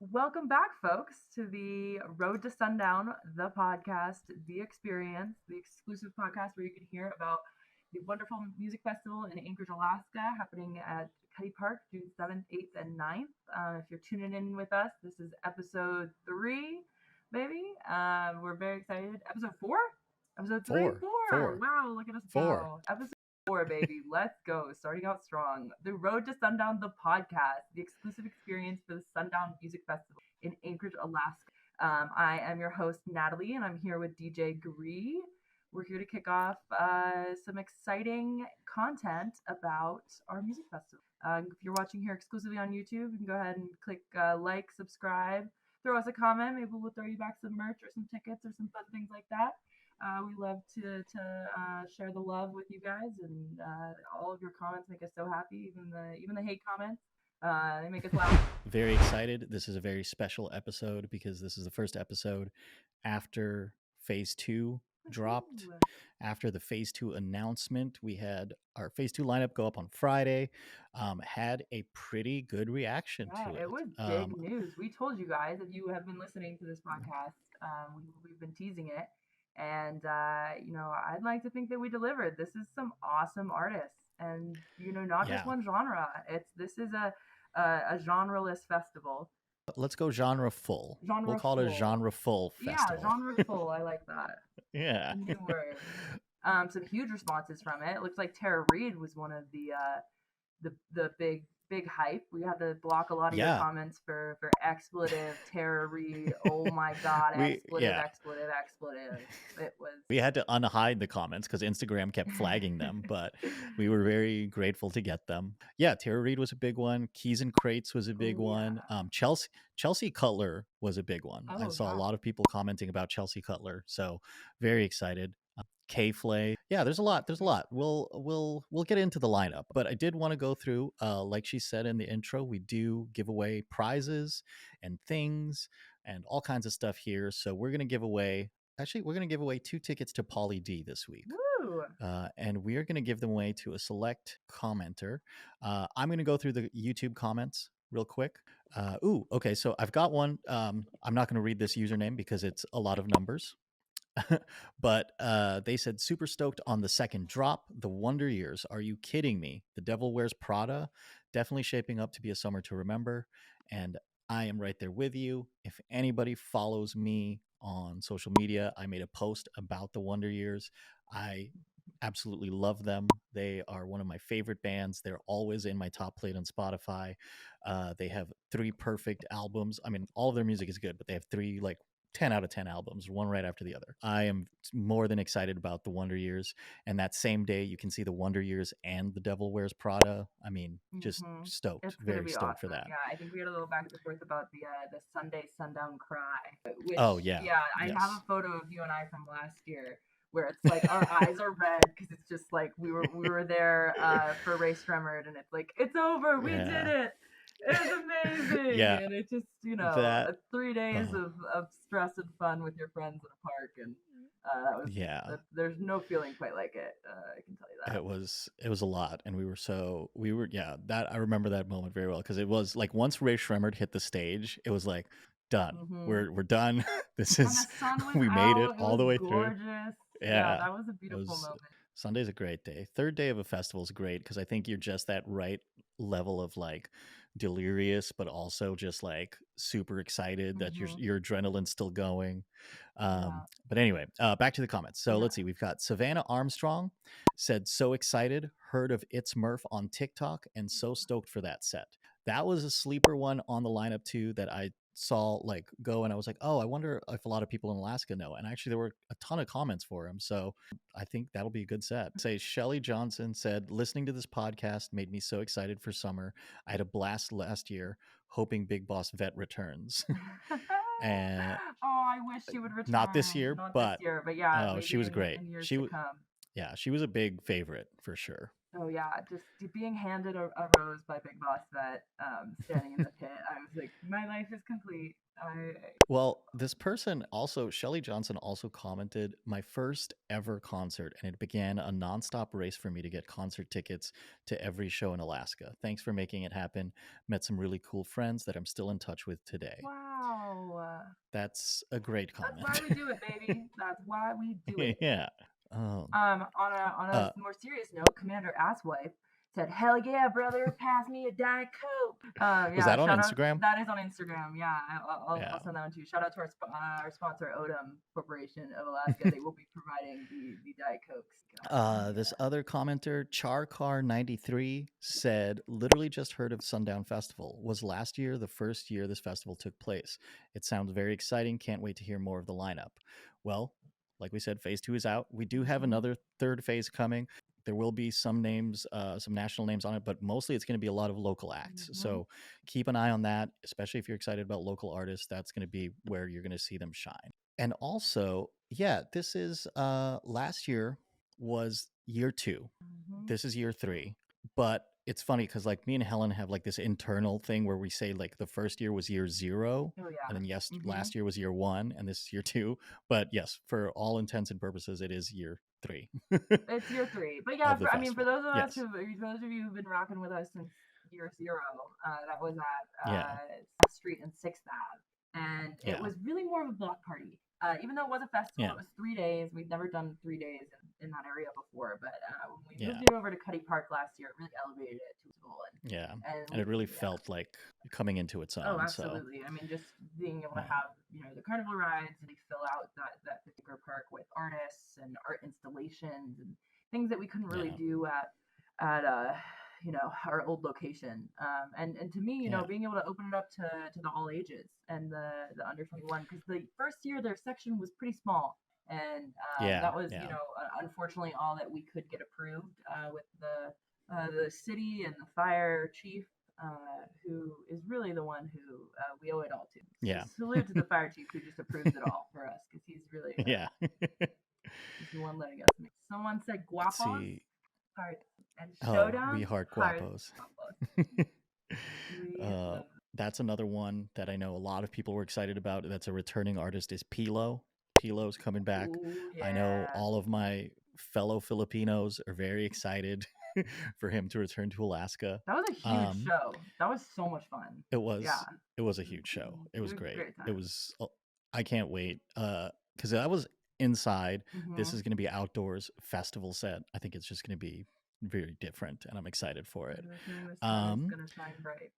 Welcome back, folks, to the Road to Sundown, the podcast, the experience, the exclusive podcast where you can hear about the wonderful music festival in Anchorage, Alaska, happening at Cuddy Park, June 7th, 8th, and 9th. If you're tuning in with us, this is episode 3, baby. We're very excited. Episode 4? Episode 3? Four. 4. Wow, look at us Four. go. Episode 4, baby. Let's go. Starting out strong. The Road to Sundown, the podcast, the exclusive experience for the Sundown Music Festival in Anchorage, Alaska. I am your host, Natalie, and I'm here with DJ GRE. We're here to kick off some exciting content about our music festival. If you're watching here exclusively on YouTube, you can go ahead and click like, subscribe, throw us a comment. Maybe we'll throw you back some merch or some tickets or some fun things like that. We love to share the love with you guys, and all of your comments make us so happy. Even the hate comments, they make us laugh. Very excited. This is a very special episode because this is the first episode after Phase 2 dropped. After the Phase 2 announcement, we had our Phase 2 lineup go up on Friday. Had a pretty good reaction to it. It was big news. We told you guys, if you have been listening to this podcast, we've been teasing it. And, I'd like to think that we delivered. This is some awesome artists, and, not just one genre. This is a genre-less festival. Let's go genre full. We'll call it a genre full festival. Yeah, genre full. I like that. Yeah. New word. Some huge responses from it. It looks like Tara Reid was one of the big hype. We had to block a lot of your comments for expletive, Tara Reid. Oh my god, expletive. It was. We had to unhide the comments because Instagram kept flagging them, but we were very grateful to get them. Yeah, Tara Reid was a big one. Keys and Crates was a big one. Chelsea Cutler was a big one. I saw a lot of people commenting about Chelsea Cutler, so very excited. K-Flay. Yeah, there's a lot. We'll get into the lineup, but I did want to go through, like she said in the intro, we do give away prizes and things and all kinds of stuff here. So we're going to give away 2 tickets to Pauly D this week. Woo! And we are going to give them away to a select commenter. I'm going to go through the YouTube comments real quick. Okay. So I've got one. I'm not going to read this username because it's a lot of numbers. But they said, super stoked on the second drop, The Wonder Years. Are you kidding me? The Devil Wears Prada, definitely shaping up to be a summer to remember. And I am right there with you. If anybody follows me on social media, I made a post about The Wonder Years. I absolutely love them. They are one of my favorite bands. They're always in my top plate on Spotify. They have 3 perfect albums. I mean, all of their music is good, but they have 3 like 10 out of 10 albums, one right after the other. I am more than excited about The Wonder Years. And that same day, you can see The Wonder Years and The Devil Wears Prada. I mean, just stoked. It's very stoked awesome for that. Yeah, I think we had a little back and forth about the Sundown cry. Which, yeah. Yeah, I have a photo of you and I from last year where it's like our eyes are red because it's just like we were there for Rae Sremmurd, and it's like, it's over, we did it. It was amazing. Yeah. And it just, 3 days of stress and fun with your friends in a park. And that was, there's no feeling quite like it. I can tell you that. It was a lot. And I remember that moment very well. Cause it was like, once Rae Sremmurd hit the stage, it was like, done. We're done. This is, we made it all the way through. Yeah, that was a beautiful moment. Sunday's a great day. Third day of a festival is great because I think you're just that right level of like delirious, but also just like super excited that your adrenaline's still going. But anyway, back to the comments. So let's see. We've got Savannah Armstrong said, so excited, heard of It's Murph on TikTok and so stoked for that set. That was a sleeper one on the lineup too that I saw like go, and I was like, oh, I wonder if a lot of people in Alaska know. And actually there were a ton of comments for him, so I think that'll be a good set. Say Shelly Johnson said, listening to this podcast made me so excited for summer. I had a blast last year, hoping Big Boss Vette returns. And I wish she would return. Not this year, but yeah, she was great. She was a big favorite for sure. Oh yeah, just being handed a rose by Big Boss Vette, standing in the pit. I was like, my life is complete. I Well, this person also, Shelly Johnson, also commented, my first ever concert, and it began a nonstop race for me to get concert tickets to every show in Alaska. Thanks for making it happen. Met some really cool friends that I'm still in touch with today. wow. That's a great That's why comment. we do it, baby. That's why we do it. Yeah. Oh, On a uh, more serious note, Commander Asswipe said, "Hell yeah, brother, pass me a Diet Coke." was Yeah, that on shout out. Instagram? That is on Instagram. Yeah, I'll Yeah. send that one to you. Shout out to our sponsor, Odom Corporation of Alaska. They will be providing the Diet Cokes. God, This yeah. other commenter, Charcar93, said, literally just heard of Sundown Festival. Was last year the first year this festival took place. It sounds very exciting. Can't wait to hear more of the lineup. Well, like we said, phase 2 is out. We do have another third phase coming. There will be some names, some national names on it, but mostly it's going to be a lot of local acts. So keep an eye on that, especially if you're excited about local artists. That's going to be where you're going to see them shine. And also, yeah, this is last year was year 2. This is year 3. But it's funny because like me and Helen have like this internal thing where we say like the first year was year 0, Oh yeah. and then yes, last year was year 1, and this is year 2. But yes, for all intents and purposes, it is year 3. It's year 3. But yeah, Of the I mean, for festival. those of us Yes. for those of you who've been rocking with us since year 0, that was at Yeah. 6th Street and 6th Ave, and it Yeah. was really more of a block party. Even though it was a festival, Yeah. it was 3 days. We'd never done 3 days in that area before, but when we Yeah. moved it over to Cuddy Park last year, it really elevated it to its goal. Yeah. And And it really yeah. felt like coming into its Oh, own. So absolutely. I mean, just being able to yeah. have, the carnival rides and they fill out that particular park with artists and art installations and things that we couldn't really Yeah. do at our old location. And to me, Yeah. being able to open it up to the all ages and the under 21, because the first year their section was pretty small. And Yeah. that was, Yeah. unfortunately all that we could get approved with the city and the fire chief, who is really the one who we owe it all to. Yeah. Salute to the fire chief who just approves it all for us, because he's really Yeah. he's the one letting us make. Someone said Let's Gwapos see. and Oh, we Showdown. heart Heart Gwapos. Gwapos. We love That's another one that I know a lot of people were excited about. That's a returning artist is Pilo. Pilo's coming back. Ooh, I know yeah. all of my fellow Filipinos are very excited for him to return to Alaska. That was a huge show. That was so much fun. It was. Yeah. It was a huge show. It was great. Great time. It was. I can't wait. Because I was inside. This is going to be outdoors festival set. I think it's just going to be very different, and I'm excited for it. It's gonna shine bright.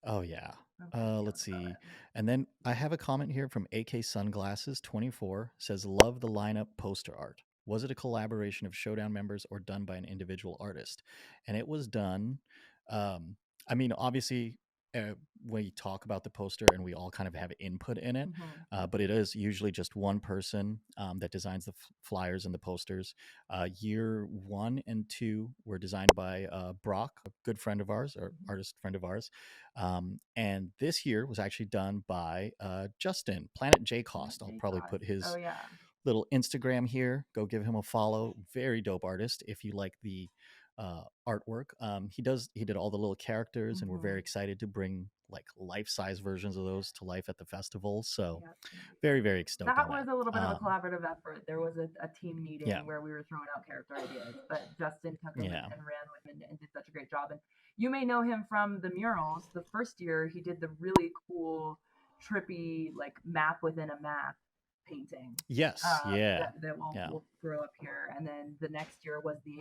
Oh yeah. Okay, Let's see. And then I have a comment here from AK Sunglasses 24, says love the lineup poster art. Was it a collaboration of Showdown members or done by an individual artist? And it was done. I mean, obviously, we talk about the poster and we all kind of have input in it, but it is usually just one person that designs the flyers and the posters. Year 1 and 2 were designed by Brock, a good friend of ours, or artist friend of ours. And this year was actually done by Justin, Planet J Cost. I'll probably put his little Instagram here. Go give him a follow. Very dope artist. If you like the artwork, he did all the little characters, and we're very excited to bring like life-size versions of those to life at the festival. So very, very stoked. That was a little bit of a collaborative effort. There was a team meeting where we were throwing out character ideas, but Justin took them and ran with it and did such a great job. And you may know him from the murals. The first year he did the really cool, trippy like map within a map painting. Yes. That we'll throw up here. And then the next year was the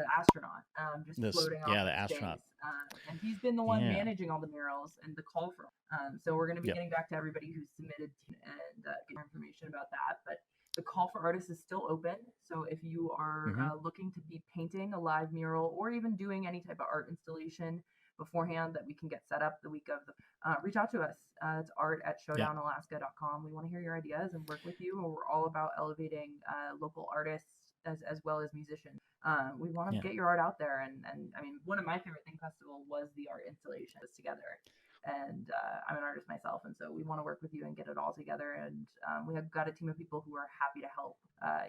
astronaut, just floating off the astronaut. And he's been the one managing all the murals and the call for. So we're going to be getting back to everybody who submitted and get more information about that. But the call for artists is still open. So if you are looking to be painting a live mural or even doing any type of art installation beforehand that we can get set up the week of reach out to us. It's art@showdownalaska.com. We want to hear your ideas and work with you. We're all about elevating local artists as well as musicians. We want to get your art out there. And I mean, one of my favorite thing festival was the art installation together. and I'm an artist myself, and so we want to work with you and get it all together. And we have got a team of people who are happy to help.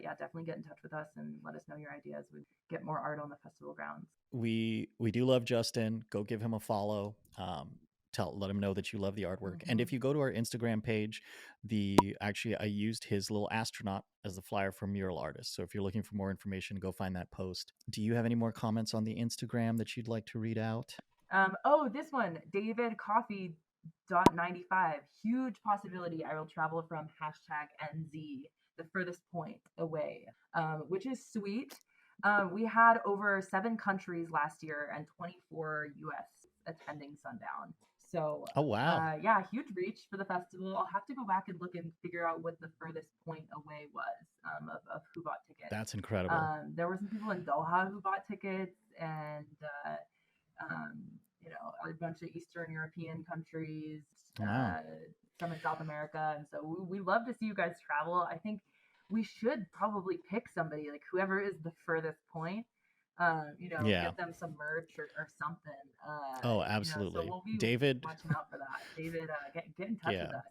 Yeah, definitely get in touch with us and let us know your ideas. We get more art on the festival grounds. We do love Justin. Go give him a follow. Let him know that you love the artwork. And if you go to our Instagram page, I used his little astronaut as the flyer for Mural Artist. So if you're looking for more information, go find that post. Do you have any more comments on the Instagram that you'd like to read out? This one, David Coffee .95. Huge possibility I will travel from #NZ, the furthest point away, which is sweet. We had over 7 countries last year and 24 US attending Sundown. So, oh wow, yeah, huge reach for the festival. I'll have to go back and look and figure out what the furthest point away was of who bought tickets. That's incredible. There were some people in Doha who bought tickets, and a bunch of Eastern European countries, wow. some in South America, and so we love to see you guys travel. I think we should probably pick somebody, like whoever is the furthest point. Get them some merch or something. Oh, absolutely. So we'll be David, watching out for that. David, get in touch with us.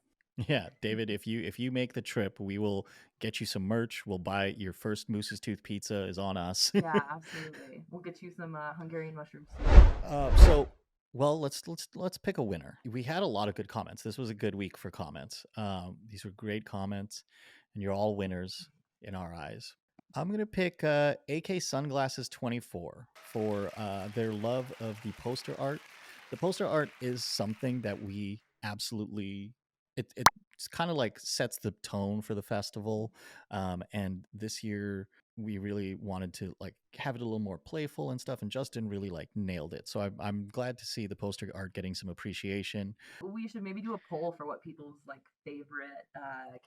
Yeah, David, if you make the trip, we will get you some merch. We'll buy your first Moose's Tooth pizza is on us. Yeah, absolutely. We'll get you some Hungarian mushroom soup. Let's pick a winner. We had a lot of good comments. This was a good week for comments. These were great comments, and you're all winners in our eyes. I'm going to pick AK Sunglasses 24 for their love of the poster art. The poster art is something that we absolutely, it's kind of like sets the tone for the festival. And this year we really wanted to like have it a little more playful and stuff. And Justin really like nailed it. So I'm glad to see the poster art getting some appreciation. We should maybe do a poll for what people's like favorite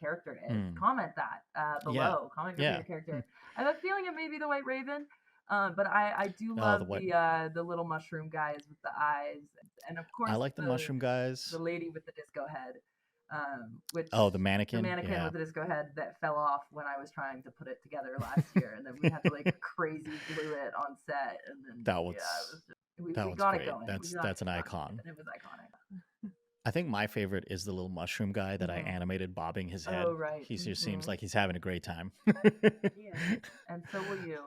character is. Comment that below. Yeah. Comment your favorite character. I have a feeling it may be the White Raven. But I do love the little mushroom guys with the eyes, and of course I like the mushroom guys. The lady with the disco head, the mannequin with the disco head that fell off when I was trying to put it together last year, and then we had to like crazy glue it on set, and then we got it going. That's an icon. And it was iconic. I think my favorite is the little mushroom guy that I animated bobbing his head. Oh, right. He just seems like he's having a great time. Yeah. And so will you.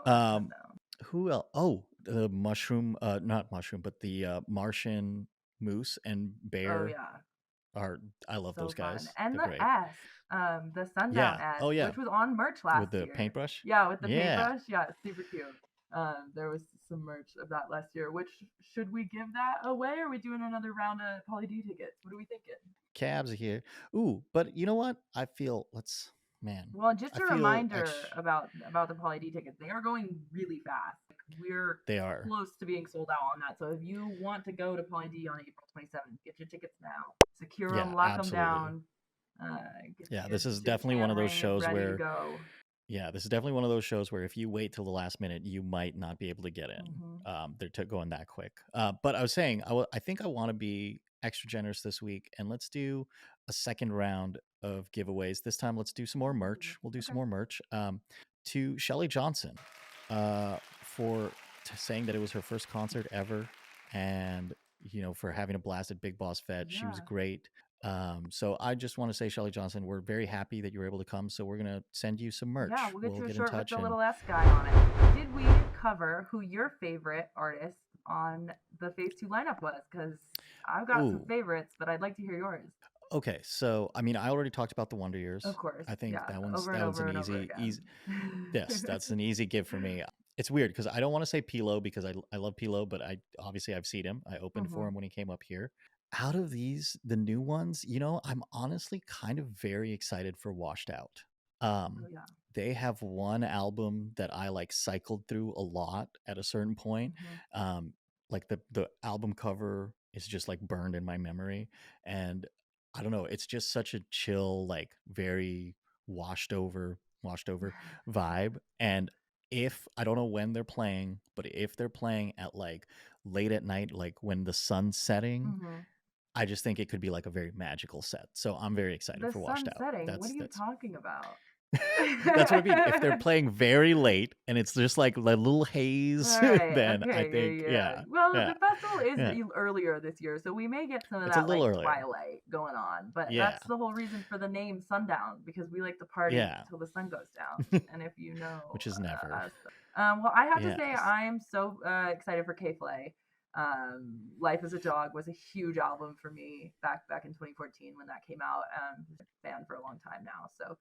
Who else? Oh, the mushroom, not mushroom, but the Martian moose and bear. Oh, yeah. I love those guys. Fun. And They're the great. S, the Sundown S, which was on merch last year. With the paintbrush? Yeah, with the paintbrush. Yeah, super cute. There was some merch of that last year. Which, should we give that away, or are we doing another round of Poly D tickets? What are we thinking? Cabs are here. Ooh, but you know what? I feel Well, just a reminder about the Poly D tickets. They are going really fast. They are close to being sold out on that. So if you want to go to Poly D on April 27th, get your tickets now. Secure them, lock them down. This is definitely one of those shows where this is definitely one of those shows where if you wait till the last minute, you might not be able to get in. They're going that quick. But I was saying, I think I want to be extra generous this week, and let's do a second round of giveaways. This time, let's do some more merch. We'll do some more merch to Shelly Johnson for saying that it was her first concert ever, and for having a blast at Big Boss Vette. She was great. So I just want to say, Shelly Johnson, we're very happy that you were able to come. So we're gonna send you some merch. Yeah, we'll get you a shirt with the little S guy on it. Did we cover who your favorite artist on the Phase 2 lineup was? Because I've got some favorites, but I'd like to hear yours. Okay, so I already talked about the Wonder Years. Of course, I think that one's an easy. Yes, that's an easy give for me. It's weird because I don't want to say Pilo because I love Pilo, but I've seen him. I opened for him when he came up here. Out of these, the new ones, I'm honestly kind of very excited for Washed Out. They have one album that I like cycled through a lot at a certain point. Like the album cover is just like burned in my memory, and I don't know, it's just such a chill, like very washed over vibe. And if I don't know when they're playing, but if they're playing at like late at night, like when the sun's setting, I just think it could be like a very magical set. So I'm very excited for Washed Out. What are you talking about? That's what I mean. If they're playing very late and it's just like a little haze, Right. then I Okay. think, Yeah. Well, yeah, the festival is yeah. earlier this year, so we may get some of It's a that like little earlier. twilight going on. But Yeah, that's the whole reason for the name Sundown, because we like to party yeah, till the sun goes down. And if you know which is never. us, well, I have to say Yes. I'm so excited for K-Flay. Life as a Dog was a huge album for me back in 2014 when that came out. Been a fan for a long time now, so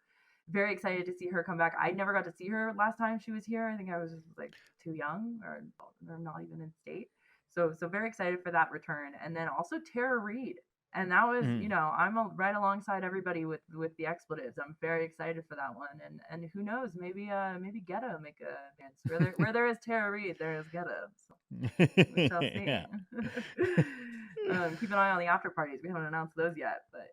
very excited to see her come back. I never got to see her last time she was here. I think I was just like too young or not even in state. So very excited for that return. And then also Tara Reid. And that was, Mm. I'm right alongside everybody with the expletives. I'm very excited for that one. And who knows, maybe Ghetto make a dance. Where there is Tara Reid, there is Ghetto. So we shall see. Yeah. Keep an eye on the after parties. We haven't announced those yet, but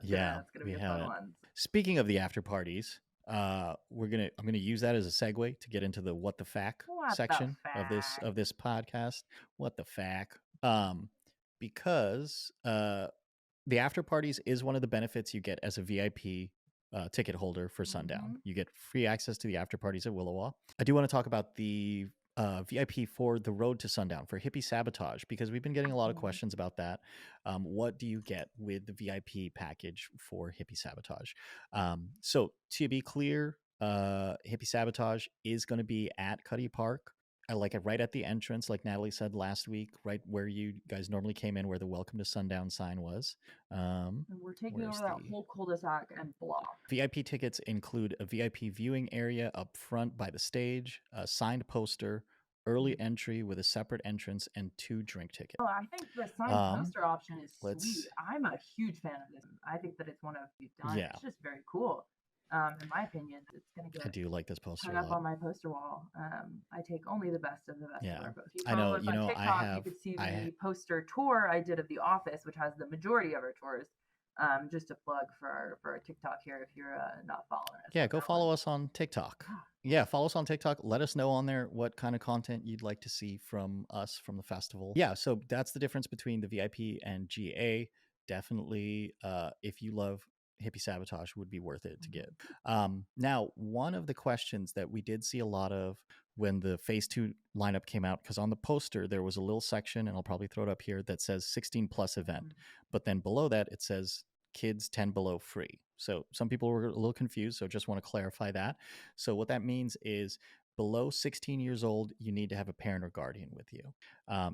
Yeah, that's gonna we be a fun haven't. one. Speaking of the after parties, I'm gonna use that as a segue to get into the what the fact What the section fact? of this podcast. What the fact? Because the after parties is one of the benefits you get as a VIP ticket holder for Sundown. You get free access to the after parties at Willowa. I do want to talk about the VIP for the road to Sundown for Hippie Sabotage, because we've been getting a lot of questions about that. What do you get with the VIP package for Hippie Sabotage? So to be clear, Hippie Sabotage is going to be at Cuddy Park, like right at the entrance, like Natalie said last week, right where you guys normally came in, where the Welcome to Sundown sign was. And we're taking over that whole cul-de-sac and block. VIP tickets include a VIP viewing area up front by the stage, a signed poster, early entry with a separate entrance, and 2 drink tickets. Oh, I think the signed poster option is sweet. I'm a huge fan of this. I think that it's one of the done. Yeah. It's just very cool. In my opinion, it's gonna get. I do like this poster hung up on my poster wall. I take only the best of the best of our posters. I know. On TikTok, you could see the poster tour I did of The Office, which has the majority of our tours. Just a plug for our TikTok here if you're not following us. Yeah, go follow us on TikTok. Yeah, follow us on TikTok. Let us know on there what kind of content you'd like to see from us from the festival. Yeah, so that's the difference between the VIP and GA. Definitely, if you love Hippie Sabotage, would be worth it to get. Now, one of the questions that we did see a lot of when the phase 2 lineup came out, because on the poster there was a little section, and I'll probably throw it up here, that says 16 plus event, but then below that it says kids 10 below free. So some people were a little confused, so just want to clarify that. So what that means is below 16 years old, you need to have a parent or guardian with you.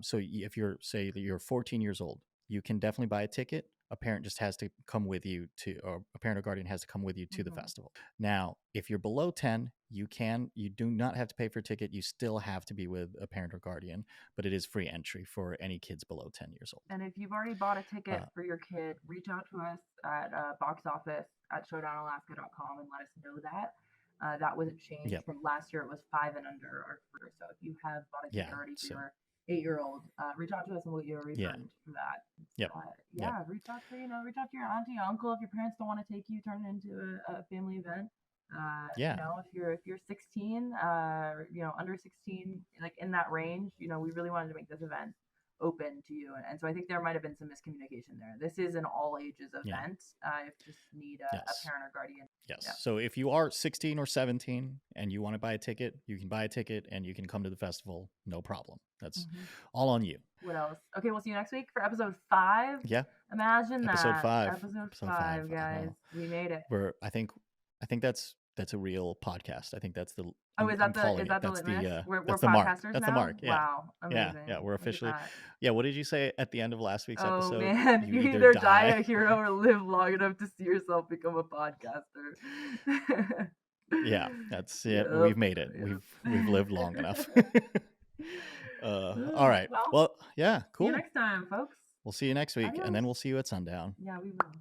So if you're, say you're 14 years old, you can definitely buy a ticket. A parent just has to come with you to, or a parent or guardian has to come with you to the festival. Now, if you're below 10, you do not have to pay for a ticket. You still have to be with a parent or guardian, but it is free entry for any kids below 10 years old. And if you've already bought a ticket for your kid, reach out to us at box office at showdownalaska.com and let us know that. That wasn't changed from last year. It was 5 and under. So if you have bought a ticket already for your 8-year-old, reach out to us and we'll get a refund for that. Reach out to your auntie, uncle. If your parents don't want to take you, turn it into a family event. If you're 16, under 16, like in that range, we really wanted to make this event open to you, and so I think there might have been some miscommunication there. This is an all ages event. If you just need a parent or guardian. So if you are 16 or 17 and you want to buy a ticket, you can buy a ticket and you can come to the festival, no problem. That's all on you. What else? Okay, we'll see you next week for episode 5. Imagine episode that. 5. Episode 5, guys. We made it. I think that's a real podcast. I think that's the. Is that the limit? We're that's the podcasters mark. That's now? the mark. Yeah. Wow. Amazing. Yeah. We're officially. Yeah. What did you say at the end of last week's episode? Oh man, you either die a hero or live long enough to see yourself become a podcaster. Yeah, that's it. Yep. We've made it. Yep. We've lived long enough. All right. Well, yeah. Cool. See you next time, folks. We'll see you next week, and then we'll see you at Sundown. Yeah, we will.